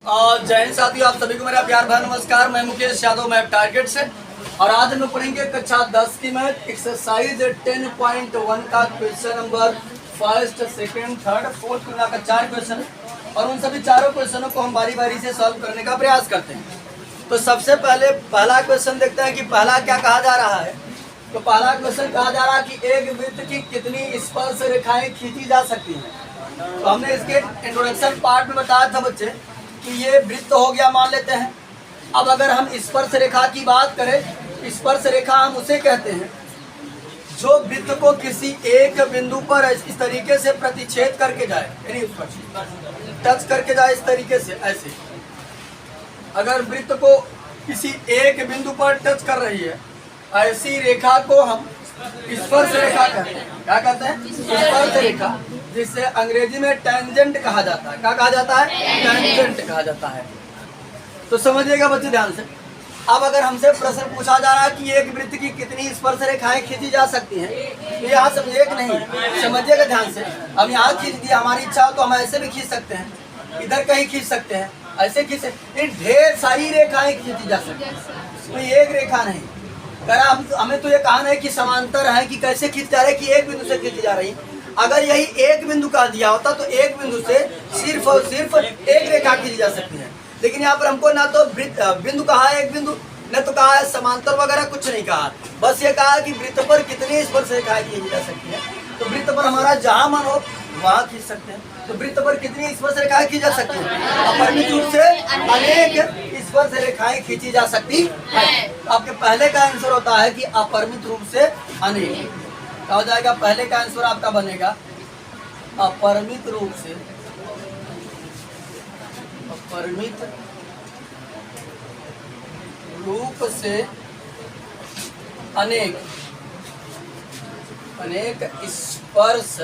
जय हिंद साथियों, आप सभी को मेरा प्यार भरा नमस्कार। मैं मुकेश यादव, मैप टारगेट से। और आज हम लोग पढ़ेंगे कक्षा 10 की मैथ एक्सरसाइज 10.1 का question number first, second, third, fourth मिलाकर 4 क्वेश्चन है। और उन सभी चारों क्वेश्चनों को हम बारी बारी से सॉल्व करने का प्रयास करते हैं। तो सबसे पहले पहला क्वेश्चन देखते हैं कि पहला क्या कहा जा रहा है। तो पहला क्वेश्चन कहा जा रहा है कि एक वृत्त की कितनी स्पर्श रेखाएं खींची जा सकती हैं। तो हमने इसके इंट्रोडक्शन पार्ट में बताया था बच्चे कि ये वृत्त हो गया मान लेते हैं। अब अगर हम स्पर्श रेखा की बात करें, स्पर्श रेखा हम उसे कहते हैं जो वृत्त को किसी एक बिंदु पर इस तरीके से प्रतिच्छेद करके जाए, यानी टच करके जाए इस तरीके से। ऐसे अगर वृत्त को किसी एक बिंदु पर टच कर रही है, ऐसी रेखा को हम स्पर्श रेखा कहते हैं। क्या कहते हैं? स्पर्श रेखा, जिसे अंग्रेजी में टेंजेंट कहा जाता है। क्या कहा जाता है? टेंजेंट कहा जाता है। तो समझिएगा बच्चे ध्यान से। अब अगर हमसे प्रश्न पूछा जा रहा है कि एक वृत्त की कितनी स्पर्श रेखाएं खींची जा सकती हैं, तो यहाँ समझिए कि नहीं, समझिएगा ध्यान से। हम यहाँ खींच दिया, हमारी इच्छा हो तो हम ऐसे भी खींच सकते हैं, इधर कहीं खींच सकते हैं, ऐसे खींच सकते हैं। ढेर सारी रेखाएं खींची जा सकती हैं, कोई एक रेखा नहीं। अगर हमें तो ये कहना है कि समांतर है कि कैसे खींच जा रही है, कि एक बिंदु से खींची जा रही है। अगर यही एक बिंदु कह दिया होता तो एक बिंदु से सिर्फ और सिर्फ एक रेखा खींची जा सकती है। लेकिन यहाँ पर हमको ना तो बिंदु कहा है एक बिंदु, न तो कहा है समांतर वगैरह, कुछ नहीं कहा। बस ये कहा कि वृत्त पर कितनी स्पर्श रेखाएं खींची जा सकती है। तो वृत्त पर हमारा जहाँ मन हो वहाँ खींच सकते हैं। तो वृत्त पर कितनी स्पर्श रेखाएं खींची जा सकती है? अपरिमित रूप से अनेक स्पर्श रेखाएं खींची जा सकती है। आपके पहले का आंसर होता है कि अपरिमित रूप से अनेक। क्या हो जाएगा? पहले का आंसर आपका बनेगा अपरिमित रूप से, अपरिमित रूप से अनेक स्पर्श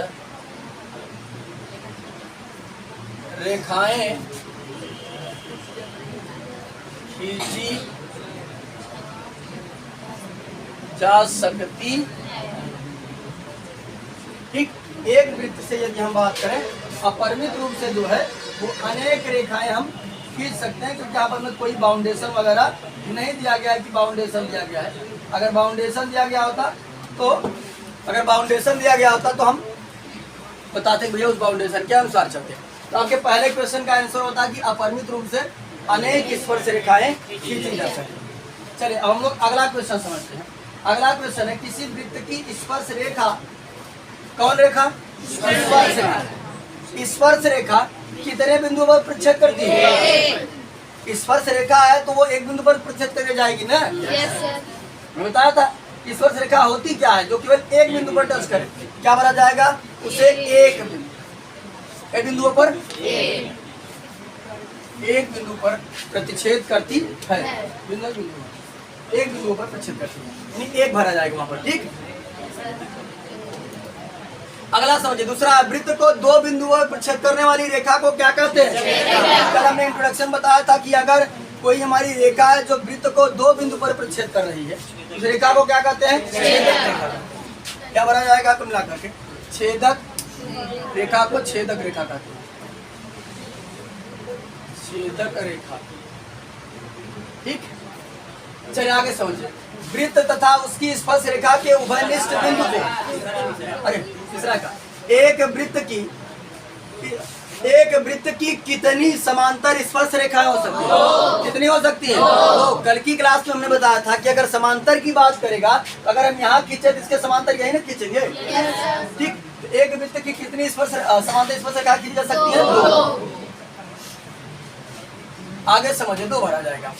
रेखाएं खींची जा सकती। ठीक, एक वृत्त से यदि हम बात करें, अपरिमित रूप से जो है वो अनेक रेखाएं हम खींच सकते हैं, क्योंकि यहाँ पर में कोई बाउंडेशन वगैरह नहीं दिया गया है कि बाउंडेशन दिया गया है। अगर बाउंडेशन दिया गया होता तो हम बताते भैया उस बाउंडेशन के अनुसार चलते। तो आपके पहले क्वेश्चन का आंसर होता है कि अपरिमित रूप से अनेक स्पर्श रेखाएं खींची जा सकती। चलिए अब हम लोग अगला क्वेश्चन समझते हैं। अगला क्वेश्चन है किसी वृत्त की स्पर्श रेखा, कौन रेखा? स्पर्श रेखा। स्पर्श रेखा कितने बिंदुओं पर प्रतिच्छेद करती है? स्पर्श रेखा है तो वो एक बिंदु पर प्रतिच्छेद करके जाएगी ना। मैं बताया था स्पर्श रेखा होती क्या है, जो केवल एक बिंदु पर टच करे। क्या बोला जाएगा उसे? एक बिंदुओं पर एक बिंदु पर प्रतिच्छेद करती है। एक बिंदु पर प्रतिच्छेद करती है, यानी एक भरा जाएगा वहां पर। ठीक, अगला समझिए। दूसरा, वृत्त को दो बिंदुओं पर प्रतिच्छेद करने वाली रेखा को क्या कहते हैं? कल हमने इंट्रोडक्शन बताया था कि अगर कोई हमारी रेखा है जो वृत्त को दो बिंदु पर प्रतिच्छेद कर रही है, उस रेखा को क्या कहते हैं? छेदक रेखा। क्या भरा जाएगा तो मिला करके? छेदक रेखा को छेदक रेखा कहते हैं। छेदक रेखा। ठीक, चलिए आगे समझिए। वृत्त तथा उसकी स्पर्श रेखा के उभयनिष्ठ बिंदु को, अरे तीसरा का, एक वृत्त की कितनी समांतर स्पर्श रेखाएं हो सकती है? कितनी हो सकती है? तो कल की क्लास में हमने बताया था कि अगर समांतर की बात करेगा, अगर हम यहाँ खींचे तो इसके समांतर यही ना खींचेंगे। ठीक, एक वृत्त की कितनी समांतर स्पर्श रेखा खींची जा सकती है? दो। आगे समझिए, दो भरा जाएगा।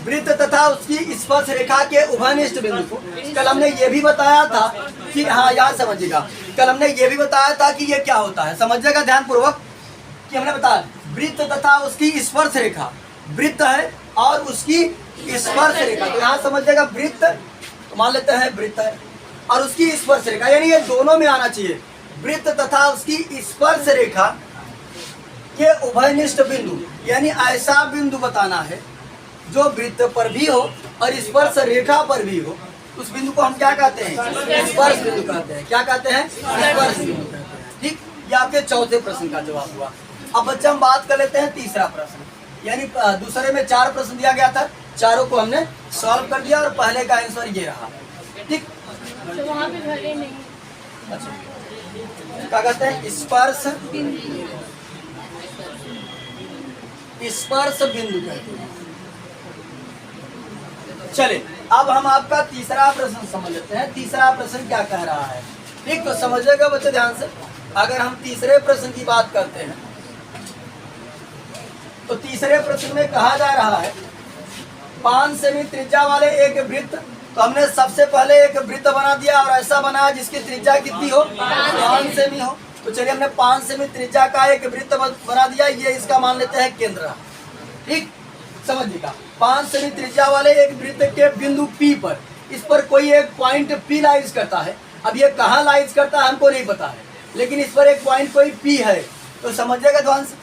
वृत्त तथा उसकी स्पर्श रेखा के उभयनिष्ठ बिंदु को, कल हमने ये भी बताया था कि, हाँ यहाँ समझिएगा, कल हमने ये भी बताया था कि ये क्या होता है। समझिएगा ध्यान पूर्वक कि हमने बताया वृत्त तथा उसकी स्पर्श रेखा, वृत्त है और उसकी स्पर्श रेखा। तो यहाँ समझिएगा वृत्त तो मान लेते हैं वृत्त है और उसकी स्पर्श रेखा, यानी ये दोनों में आना चाहिए। वृत्त तथा उसकी स्पर्श रेखा के उभयनिष्ठ बिंदु, यानी ऐसा बिंदु बताना है जो वृत्त पर भी हो और स्पर्श रेखा पर भी हो। उस बिंदु को हम क्या कहते हैं? स्पर्श बिंदु कहते हैं। क्या कहते हैं? स्पर्श बिंदु कहते हैं। ठीक, ये आपके चौथे प्रश्न का जवाब हुआ। अब बच्चे हम बात कर लेते हैं तीसरा प्रश्न। यानी दूसरे में 4 प्रश्न दिया गया था, चारों को हमने सॉल्व कर दिया और पहले का आंसर ये रहा। ठीक, तो वहाँ पे भरे नहीं। अच्छा क्या कहते हैं, स्पर्श बिंदु कहते हैं। चले अब हम आपका तीसरा प्रश्न समझ लेते हैं। तीसरा प्रश्न क्या कह रहा है, ठीक, तो समझिएगा बच्चे ध्यान से। अगर हम तीसरे प्रश्न की बात करते हैं तो तीसरे प्रश्न में कहा जा रहा है 5 सेमी त्रिज्या वाले एक वृत्त। तो हमने सबसे पहले एक वृत्त बना दिया और ऐसा बनाया जिसकी त्रिज्या कितनी हो, 5 सेमी हो। तो चलिए हमने 5 सेमी त्रिज्या का एक वृत्त बना दिया, ये इसका मान लेते हैं केंद्र। ठीक, समझिएगा 5 सेमी त्रिज्या वाले एक वृत्त के बिंदु P पर, इस पर कोई एक पॉइंट P लाइज करता है। अब ये कहाँ लाइज करता है हमको नहीं पता है, लेकिन इस पर एक पॉइंट कोई P है। तो समझिएगा ध्यान से,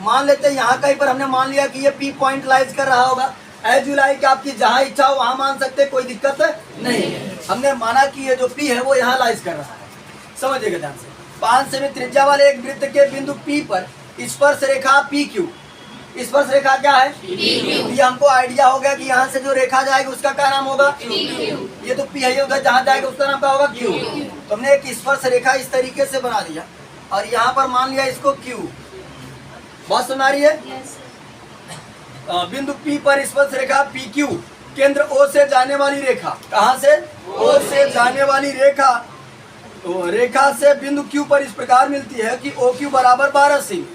मान लेते हैं यहाँ कहीं पर हमने मान लिया कि ये P पॉइंट लाइज कर रहा होगा। एज यू लाइक, आपकी जहाँ इच्छा हो वहाँ मान सकते, कोई दिक्कत नहीं है। हमने माना कि ये जो P है वो यहाँ लाइज कर रहा है। समझिएगा ध्यान से, 5 सेमी त्रिज्या वाले एक वृत्त के बिंदु P पर स्पर्श रेखा PQ, स्पर्श रेखा क्या है, ये हमको आइडिया हो गया कि यहाँ से जो रेखा जाएगी उसका क्या नाम होगा, ये तो P है, उधर जहाँ जाएगा उसका नाम क्या होगा, Q। तो हमने एक स्पर्श रेखा इस तरीके से बना दिया और यहाँ पर मान लिया इसको Q। बात सुना रही है? बिंदु P पर स्पर्श रेखा PQ, केंद्र O से जाने वाली रेखा, कहाँ से, O से जाने वाली रेखा, तो रेखा से बिंदु Q पर इस प्रकार मिलती है कि OQ बराबर 12 सेमी।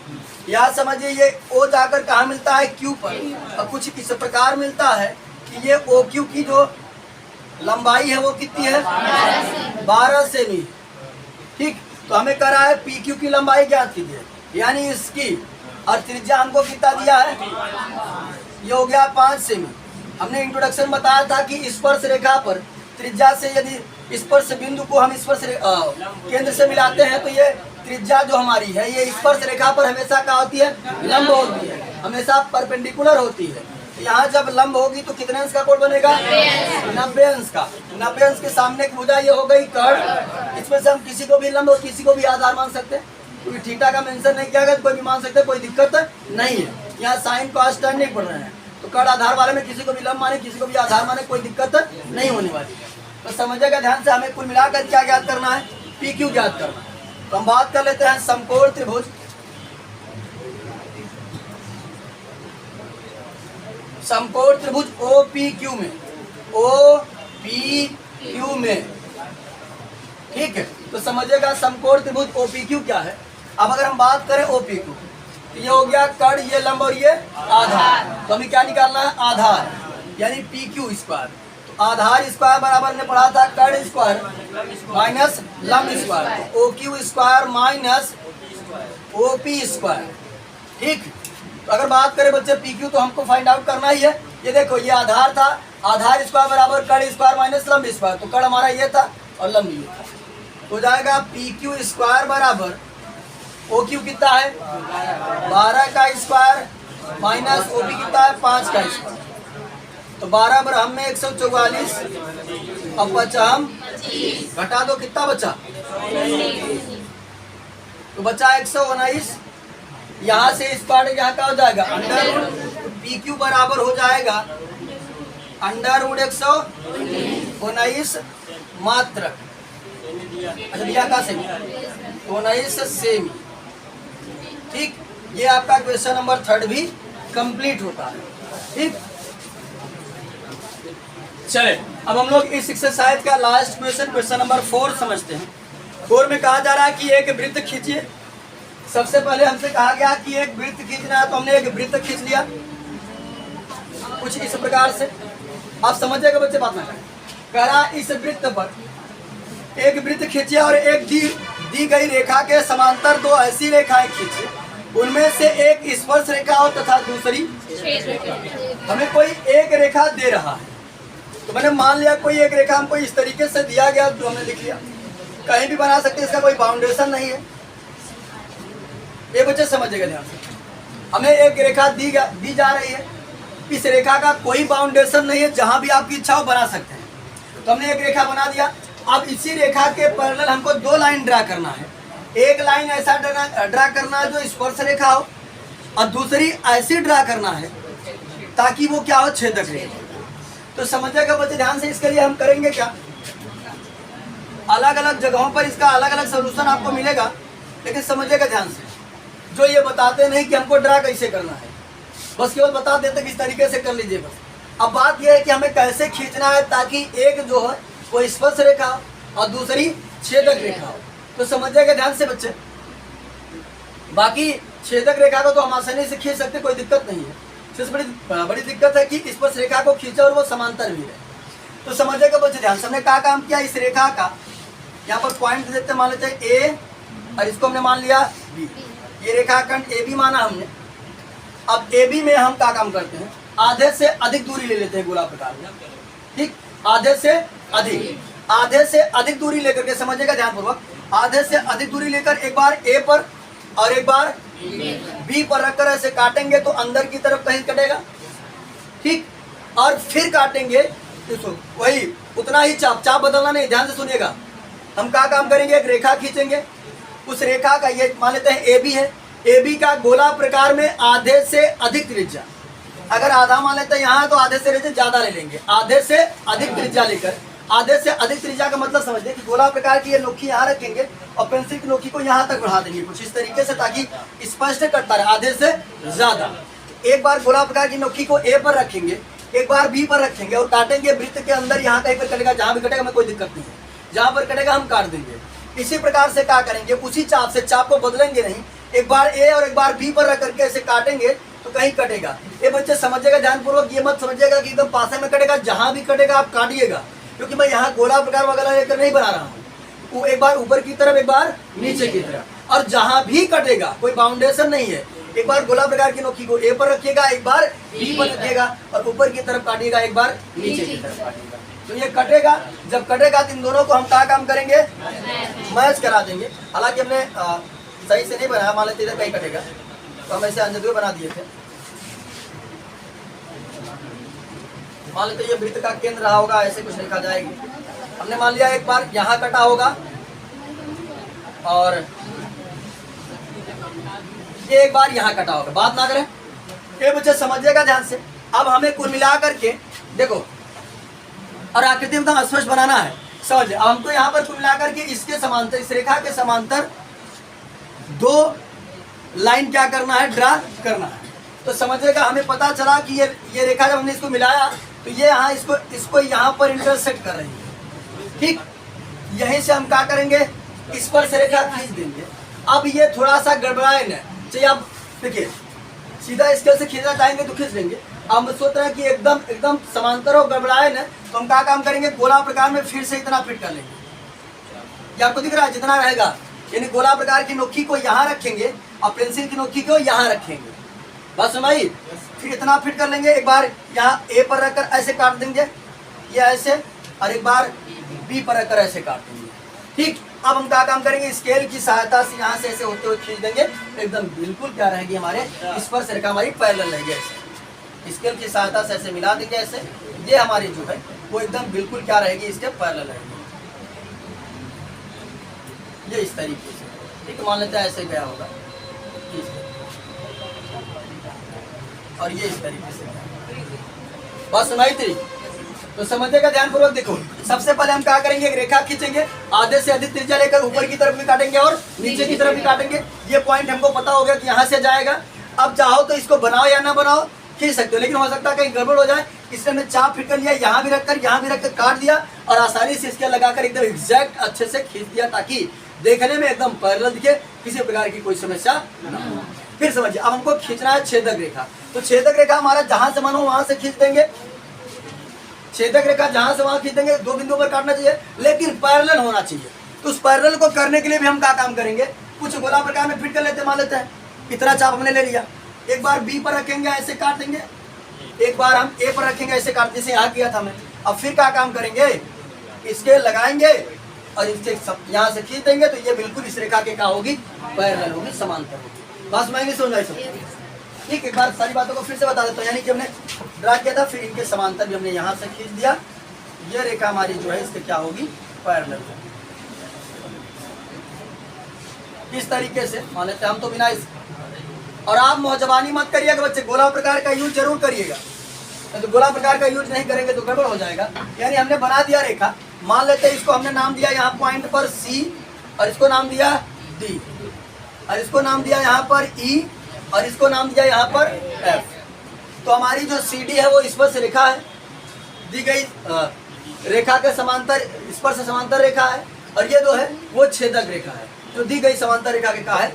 यहाँ समझिए ये O जाकर कहाँ मिलता है, Q पर, और कुछ इस प्रकार मिलता है कि ये OQ की जो लंबाई है वो कितनी है, 12 सेमी। ठीक, तो हमें कह रहा है PQ की लंबाई ज्ञात कीजिए, यानी इसकी, और त्रिज्या हमको कितना दिया है, ये हो गया 5 सेमी। हमने इंट्रोडक्शन बताया था कि स्पर्श रेखा पर त्रिज्या से यदि स्पर्श बिंदु को हम स्पर्श केंद्र से मिलाते हैं तो ये त्रिज्या जो हमारी है ये स्पर्श रेखा पर हमेशा क्या होती है, लंब होती है, हमेशा परपेंडिकुलर होती है। यहाँ जब लंब होगी तो कितने अंश का कोण बनेगा, 90 अंश का। 90 अंश के सामने की भुजा ये हो गई कर्ण। इसमें से हम किसी को भी लंब और किसी को भी आधार मान सकते हैं, क्योंकि थीटा का मेंशन नहीं किया गया, कोई भी मान सकते, कोई दिक्कत नहीं है। यहाँ साइन कॉस टर्न नहीं पड़ रहे हैं, तो कर्ण आधार वाले में किसी को भी लंब माने किसी को भी आधार माने, कोई दिक्कत नहीं होने वाली है। तो समझिएगा ध्यान से, हमें कुल मिलाकर क्या ज्ञात करना है, PQ ज्ञात करना है। तो हम बात कर लेते हैं समकोण त्रिभुज। समकोण त्रिभुज OPQ में, OPQ में, ठीक है। तो समझिएगा समकोण त्रिभुज OPQ क्या है। अब अगर हम बात करें OPQ, तो ये हो गया कर्ण, ये लंब और ये आधार। तो हमें क्या निकालना है, आधार, यानी PQ स्क्वायर। तो आधार स्क्वायर बराबर ने पढ़ा था कर्ण स्क्वायर माइनस लंब square, OQ square minus OP square. ठीक, तो अगर बात करें बच्चे PQ तो हमको फाइंड आउट करना ही है। ये देखो, ये आधार था, आधार स्क्वायर बराबर कर्ण स्क्वायर माइनस लंब स्क्वायर। तो कर्ण हमारा ये था और लंब ये था, हो जाएगा PQ स्क्वायर बराबर OQ कितना है, 12 का स्क्वायर माइनस OP कितना है, 5 का स्क्वायर। तो 12 पर हम में 144, अब बचा हम घटा दो, कितना बचा, तो बचा 119। यहाँ से स्क्वायर यहाँ का हो जाएगा अंडर रूट, PQ बराबर हो जाएगा अंडर रूट 119 मात्रक, अच्छा दिया का सेमी, 19 सेमी। ठीक, ये आपका क्वेश्चन नंबर 3 भी कंप्लीट होता है। ठीक, चले अब हम लोग इस एक्सरसाइज का लास्ट क्वेश्चन, क्वेश्चन नंबर 4 समझते हैं। 4 में कहा जा रहा है कि एक वृत्त खींचिए। सबसे पहले हमसे कहा गया कि एक वृत्त खींचना है, तो हमने एक वृत्त खींच लिया कुछ इस प्रकार से। आप समझिएगा बच्चे, बात ना करें। कह रहा इस वृत्त पर एक वृत्त खींचिए और एक दी गई रेखा के समांतर 2 ऐसी रेखाएं खींचिए, उनमें से एक स्पर्श रेखा हो तथा दूसरी, हमें कोई एक रेखा दे रहा है। तो मैंने मान लिया कोई एक रेखा हमको इस तरीके से दिया गया, तो हमने लिख लिया। कहीं भी बना सकते हैं, इसका कोई बाउंडेशन नहीं है। ये बच्चे समझिएगा ध्यान से, हमें एक रेखा दी जा रही है, इस रेखा का कोई बाउंडेशन नहीं है, जहां भी आपकी इच्छा हो बना सकते हैं। तो हमने एक रेखा बना दिया। अब इसी रेखा के पैरेलल हमको 2 लाइन ड्रा करना है। एक लाइन ऐसा ड्रा करना है जो स्पर्श रेखा हो, और दूसरी ऐसी ड्रा करना है ताकि वो क्या हो, छेदक रेखा। तो समझिएगा बच्चे ध्यान से, इसके लिए हम करेंगे क्या, अलग अलग जगहों पर इसका अलग अलग सोल्यूशन आपको मिलेगा, लेकिन समझिएगा ध्यान से, जो ये बताते नहीं कि हमको ड्रा कैसे करना है, बस केवल बता देते कि इस तरीके से कर लीजिए बस। अब बात यह है कि हमें कैसे खींचना है ताकि एक जो है वो स्पर्श रेखा और दूसरी छेदक रेखा हो। तो समझिएगा ध्यान से बच्चे, बाकी छेदक रेखा को तो हम आसानी से खींच सकते, कोई दिक्कत नहीं है। सिर्फ बड़ी दिक्कत है कि स्पर्श रेखा को खींचे और वो समांतर भी रहे। तो समझिएगा बच्चे ध्यान से, हमने क्या काम किया, इस रेखा का यहाँ पर पॉइंट देते मान लेते हैं ए, और इसको हमने मान लिया बी। ये रेखाखंड ए बी माना हमने। अब ए बी में हम क्या काम करते हैं, आधे से अधिक दूरी ले लेते हैं गोला प्रकार में, ठीक, आधे से अधिक दूरी लेकर के, समझिएगा ध्यानपूर्वक, आधे से अधिक दूरी लेकर एक बार ए पर और एक बार बी पर रखकर ऐसे काटेंगे तो अंदर की तरफ कहीं कटेगा, ठीक, और फिर काटेंगे तो वही उतना ही चाप बदलना नहीं, ध्यान से सुनिएगा। हम क्या काम करेंगे, एक रेखा खींचेंगे, उस रेखा का ये मान लेते हैं ए बी है, ए बी का गोला प्रकार में आधे से अधिक त्रिज्या, अगर आधा मान लेते हैं यहाँ तो आधे से त्रिज्या ज्यादा ले लेंगे, आधे से अधिक त्रिज्या लेकर, आधे से अधिक त्रिज्या का मतलब समझिए कि गोला प्रकार की ये नोकी यहाँ रखेंगे और पेंसिल की नोकी को यहाँ तक बढ़ा देंगे कुछ इस तरीके से ताकि स्पष्ट करता रहे, आधे से ज्यादा। एक बार गोला प्रकार की नोकी को ए पर रखेंगे, एक बार बी पर रखेंगे और काटेंगे वृत्त के अंदर, यहाँ कहीं पर कटेगा, जहाँ भी कटेगा हमें कोई दिक्कत नहीं है, जहाँ पर कटेगा हम काट देंगे। इसी प्रकार से क्या करेंगे, उसी चाप से, चाप को बदलेंगे नहीं, एक बार ए और एक बार बी पर रख करके ऐसे काटेंगे तो कहीं कटेगा। ये बच्चे समझिएगा ध्यानपूर्वक, ये मत समझिएगा कि एकदम पासे में कटेगा, जहां भी कटेगा आप काटिएगा, क्योंकि मैं यहाँ गोला प्रकार वगैरह लेकर नहीं बना रहा हूँ। वो एक बार ऊपर की तरफ, एक बार नीचे की तरफ, और जहां भी कटेगा कोई बाउंडेशन नहीं है, एक बार गोला प्रकार की नोकी को ए पर रखिएगा, एक बार बी पर रखिएगा और ऊपर की तरफ काटिएगा, एक बार नीचे की तरफ काटिएगा, तो ये कटेगा। जब कटेगा तो इन दोनों को हम क्या काम करेंगे, मैच करा देंगे। हालांकि हमने सही से नहीं बनाया, मान लेते इधर कहीं कटेगा तो हम ऐसे अंधेरे बना दिए थे। मान लेते ये वृत्त का केंद्र रहा होगा, ऐसे कुछ लिखा जाएगी, हमने मान लिया एक बार यहाँ कटा होगा और ये एक बार यहाँ कटा होगा, बात ना करें। ये बच्चे समझिएगा ध्यान से, अब हमें कुल मिला करके देखो और आकृति में तो स्पष्ट बनाना है, समझ। अब हमको यहाँ पर कुल मिला करके इसके समांतर, इस रेखा के समांतर दो लाइन क्या करना है, ड्रा करना है। तो समझिएगा हमें पता चला कि ये रेखा जब हमने इसको मिलाया तो ये यहाँ इसको यहाँ पर इंटरसेक्ट कर रही है, ठीक। यहीं से हम क्या करेंगे, स्पर्श रेखा खींच देंगे। अब ये थोड़ा सा गड़बड़ाए न चाहिए, आप देखिए सीधा स्केल से खींचना चाहेंगे तो खींच लेंगे। अब सोच रहे हैं कि एकदम समांतर हो, गड़बड़ाए न, तो हम क्या काम करेंगे, गोला प्रकार में फिर से इतना फिट कर लेंगे। ये आपको दिख रहा है जितना रहेगा, यानी गोला प्रकार की नोकी को यहाँ रखेंगे और पेंसिल की नोकी को यहाँ रखेंगे, बस सुनाई, फिर इतना फिट कर लेंगे। एक बार यहाँ ए पर रखकर ऐसे काट देंगे, ये ऐसे, और एक बार बी पर रखकर ऐसे काट देंगे, ठीक। अब हम क्या काम करेंगे, स्केल की सहायता से यहाँ से ऐसे होते हुए खींच देंगे, एकदम बिल्कुल क्या रहेगी, हमारे स्पर्श रेखा हमारी पैरेलल रहेगी। ऐसे स्केल की सहायता से ऐसे मिला देंगे, ऐसे ये हमारी जो है वो एकदम बिल्कुल क्या रहेगी, इसके पैरेलल रहेगी, ये इस तरीके से, ठीक। मान लेते हैं ऐसे गया होगा और ये इस तरीके से, बात सुनाई थी। तो समझिएगा ध्यानपूर्वक, देखो सबसे पहले हम क्या करेंगे, एक रेखा खींचेंगे, आधे से अधिक त्रिज्या लेकर ऊपर की तरफ भी काटेंगे और नीचे की तरफ भी काटेंगे। ये पॉइंट हमको पता हो गया कि यहाँ से जाएगा। अब चाहो तो इसको बनाओ या ना बनाओ, खींच सकते हो, लेकिन हो सकता है कहीं गड़बड़ हो जाए, इसलिए हमने चाप फिट कर लिया, यहाँ भी रखकर काट दिया और आसानी से इसके लगाकर एकदम एग्जैक्ट अच्छे से खींच दिया ताकि देखने में एकदम पैरेलल दिखे, किसी प्रकार की कोई समस्या ना हो। फिर समझिए, अब हमको खींचना है छेदक रेखा। तो छेदक रेखा हमारा जहां से मन हो वहां से खींच देंगे, छेदक रेखा जहां से वहां खींच देंगे, दो बिंदुओं पर काटना चाहिए लेकिन पैरेलल होना चाहिए। तो उस पैरेलल को करने के लिए भी हम क्या काम करेंगे, कुछ गोला प्रकार में फिट कर लेते, मान लेते हैं इतना चाप हमने ले लिया, एक बार बी पर रखेंगे ऐसे काट देंगे, एक बार हम ए पर रखेंगे ऐसे काट, जैसे यहाँ किया था हमने। अब फिर क्या काम करेंगे, इसके लगाएंगे और इससे यहाँ से खींच देंगे तो ये बिल्कुल इस रेखा के क्या होगी, पैरेलल होगी, समांतर होगी। बस मैं नहीं समझा सब, ठीक। एक बार सारी बातों को फिर से बता देता हूँ, यानी कि हमने ड्रा किया था, फिर इनके समांतर भी हमने यहाँ से खींच दिया, ये रेखा हमारी जो है इसके क्या होगी, पैरेलल होगी। इस तरीके से मान लेते हैं हम, तो बिना और आप मौजबानी मत करिएगा बच्चे, गोला प्रकार का यूज जरूर करिएगा। तो गोला प्रकार का यूज नहीं करेंगे तो गड़बड़ हो जाएगा। यानी हमने बना दिया रेखा, मान लेते हैं इसको हमने नाम दिया यहाँ पॉइंट पर C, और इसको नाम दिया D, और इसको नाम दिया यहाँ पर E, और इसको नाम दिया यहाँ पर F। तो हमारी जो CD है वो स्पर्श रेखा है, दी गई रेखा के समांतर, स्पर्श समांतर रेखा है, और ये जो है वो छेदक रेखा है, जो दी गई समांतर रेखा के का है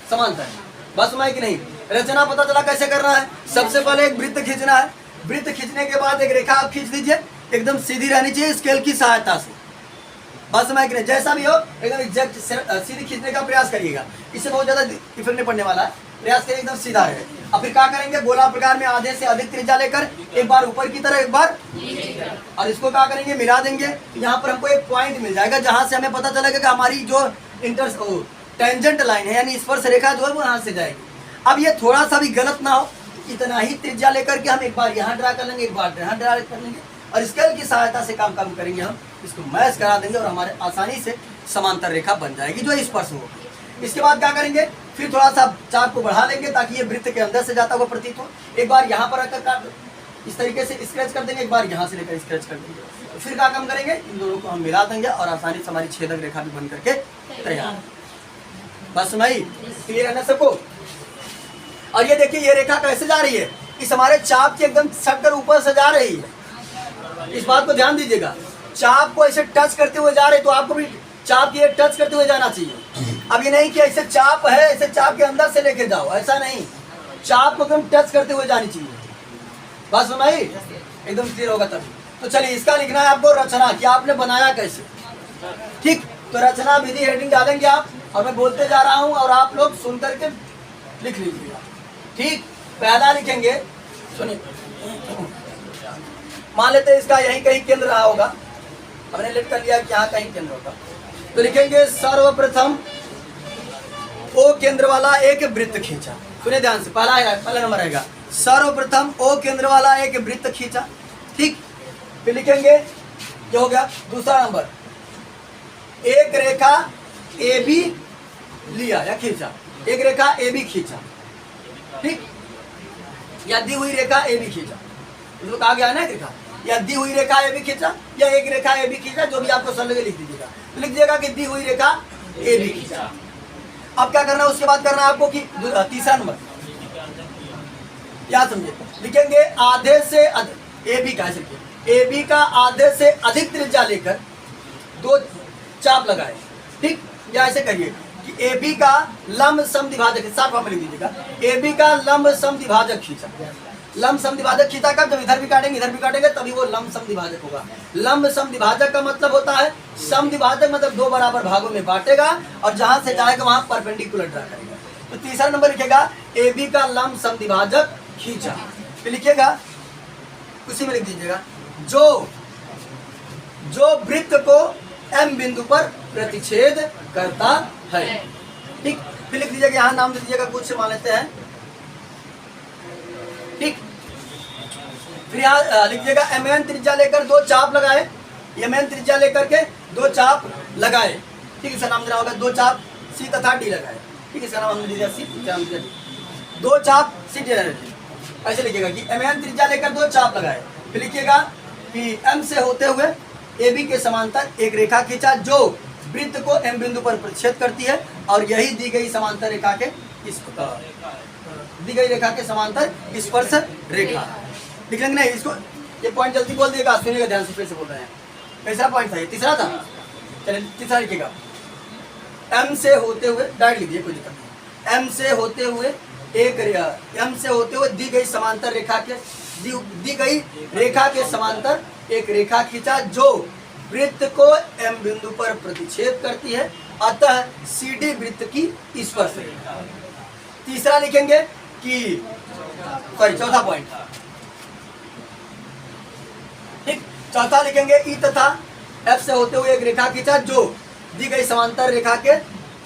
समांतर है। बस मैं कि नहीं, रचना पता चला कैसे करना है। सबसे पहले एक वृत्त खींचना है, वृत्त खींचने के बाद एक रेखा आप खींच लीजिए, एकदम सीधी रहनी चाहिए स्केल की सहायता से। बस मैं कि नहीं, जैसा भी हो एकदम एग्जैक्ट सीधी खींचने का प्रयास करिएगा, इससे बहुत ज्यादा इफेक्ट नहीं पड़ने वाला है। प्रयास करिए एकदम सीधा रहे। अब फिर क्या करेंगे, गोला प्रकार में आधे से अधिक त्रिज्या लेकर एक बार ऊपर की तरह, एक बार, और इसको क्या करेंगे, मिला देंगे। यहाँ पर हमको एक पॉइंट मिल जाएगा जहां से हमें पता चलेगा कि हमारी जो टेंजेंट लाइन है यानी स्पर्श रेखा जो है वो यहाँ से जाएगी। अब ये थोड़ा सा भी गलत ना हो, इतना ही त्रिज्या लेकर के हम एक बार यहाँ ड्रा कर लेंगे, एक बार यहाँ ड्रा कर लेंगे, और स्केल की सहायता से काम करेंगे। हम इसको मैच करा देंगे और हमारे आसानी से समांतर रेखा बन जाएगी जो स्पर्श होगी। इसके बाद क्या करेंगे, फिर थोड़ा सा चाप को बढ़ा लेंगे ताकि ये वृत्त के अंदर से जाता हुआ प्रतीत हो। एक बार यहाँ पर रखकर काट इस तरीके से स्क्रैच कर देंगे, एक बार यहाँ से लेकर स्क्रैच कर देंगे। तो फिर क्या काम करेंगे, इन दोनों को हम मिला देंगे और आसानी से हमारी छेदक रेखा भी बन करके तैयार। बस नहीं, क्लियर है ना सबको। और ये देखिए ये रेखा कैसे जा रही है, इस हमारे चाप के एकदम सटकर ऊपर से जा रही है। इस बात को ध्यान दीजिएगा, चाप को ऐसे टच करते हुए जा रहे, तो आपको भी चाप की टच करते हुए जाना चाहिए। अब ये नहीं कि ऐसे चाप है, ऐसे चाप के अंदर से लेके जाओ, ऐसा नहीं, चाप को एकदम टच करते हुए जानी चाहिए। बात सुनाई, एकदम क्लियर होगा तभी। तो चलिए इसका लिखना है आपको रचना, कि आपने बनाया कैसे। ठीक, तो रचना विधि हेडिंग डालेंगे आप, और मैं बोलते जा रहा हूं और आप लोग सुन करके लिख लीजिएगा। ठीक, पहला लिखेंगे, सुनिए, मान लेते हैं इसका यहीं कहीं केंद्र रहा होगा, हमने लिख कर लिया कि यहाँ कहीं केंद्र होगा। तो लिखेंगे सर्वप्रथम ओ केंद्र वाला एक वृत्त खींचा। सुनिए ध्यान से, पहला नंबर रहेगा, सर्वप्रथम ओ केंद्र वाला एक वृत्त खींचा। ठीक, फिर लिखेंगे, जो हो गया दूसरा नंबर, एक रेखा ए बी लिया या खींचा, एक रेखा ए बी खींचा। ठीक, या दी हुई रेखा ए बी खींचा, इसको कहा गया है ना रेखा, या दी हुई रेखा ए बी खींचा, या एक रेखा ए बी खींचा, जो भी आपको सरल लगे लिख दीजिएगा। तो लिख दिएगा कि दी हुई रेखा ए बी खींचा। अब क्या करना है, उसके बाद करना है आपको कि तीसरा नंबर, याद समझिए, लिखेंगे आधे से अधिक, ए बी का ए बी का आधे से अधिक त्रिज्या लेकर दो चाप लगाए। ठीक, या ऐसे करिए कि ए बी का लंब समद्विभाजक, साफ में लिख दीजिएगा, ए बी का लंब समद्विभाजक खींचा। लंब समद्विभाजक खींचा कब, जब इधर भी काटेंगे इधर भी काटेंगे तभी वो लंब समद्विभाजक होगा। लंब समद्विभाजक का मतलब होता है, समद्विभाजक मतलब दो बराबर भागों में बांटेगा और जहां से जाएगा वहां परपेंडिकुलर ड्रा करेगा। तो तीसरा नंबर लिखेगा ए बी का लंब समद्विभाजक खींचा। फिर लिखिएगा, उसी में लिख दीजिएगा, जो वृत्त को एम बिंदु पर प्रतिच्छेद करता है। ठीक, फिर लिख दीजिएगा, यहाँ नाम दे दीजिएगा, कुछ मान लेते हैं। ठीक, फिर यहाँ लिख दीजिएगा एम एन त्रिज्या लेकर दो चाप लगाए, एम एन त्रिज्या लेकर के दो चाप लगाए। ठीक, इसका नाम देना होगा, दो चाप सी तथा डी लगाए। ठीक, इसका नाम हमने दिया सी, दो चाप सी डी लगाए। ऐसे लिखिएगा कि एम एन त्रिज्या लेकर दो चाप लगाए। फिर लिखिएगा कि एम से होते हुए ए बी के समांतर एक रेखा खींचा जो वृत्त को एम बिंदु पर प्रतिच्छेद करती है, और यही दी गई समांतर रेखा के दी गई रेखा के समांतर स्पर्श रेखा। लिख लेंगे नहीं, इसको ये पॉइंट जल्दी बोल दिएगा, सुनिएगा ध्यान से, फिर से बोल रहे हैं। कैसा पॉइंट था ये, तीसरा था। चलिए तीसरा लिखिएगा, एम से होते हुए, डायरेक्ट लिखिए कोई दिक्कत नहीं, एम से होते हुए एम से होते हुए दी गई समांतर रेखा के दी गई रेखा के समांतर एक रेखा खींचा जो वृत्त को एम बिंदु पर प्रतिच्छेद करती है, अतः सीडी वृत्त की स्पर्श रेखा। तीसरा लिखेंगे कि चौथा पॉइंट, ठीक, चौथा लिखेंगे ई तथा एफ से होते हुए एक रेखा खींचा जो दी गई समांतर रेखा के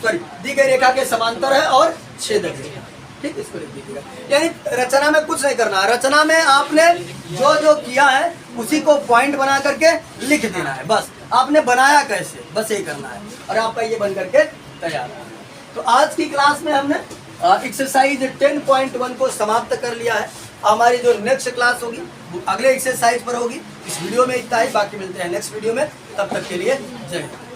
दी गई रेखा के समांतर है और छेदक रेखा। ठीक, इसको लिख दीजिएगा। यानी रचना में कुछ नहीं करना, रचना में आपने जो जो किया है उसी को पॉइंट बना करके लिख देना है। बस आपने बनाया कैसे, बस ये करना है और आपका ये बन करके तैयार है। तो आज की क्लास में हमने एक्सरसाइज 10.1 को समाप्त कर लिया है। हमारी जो नेक्स्ट क्लास होगी वो अगले एक्सरसाइज पर होगी। इस वीडियो में इतना ही, बाकी मिलते हैं नेक्स्ट वीडियो में। तब तक के लिए जय हिंद।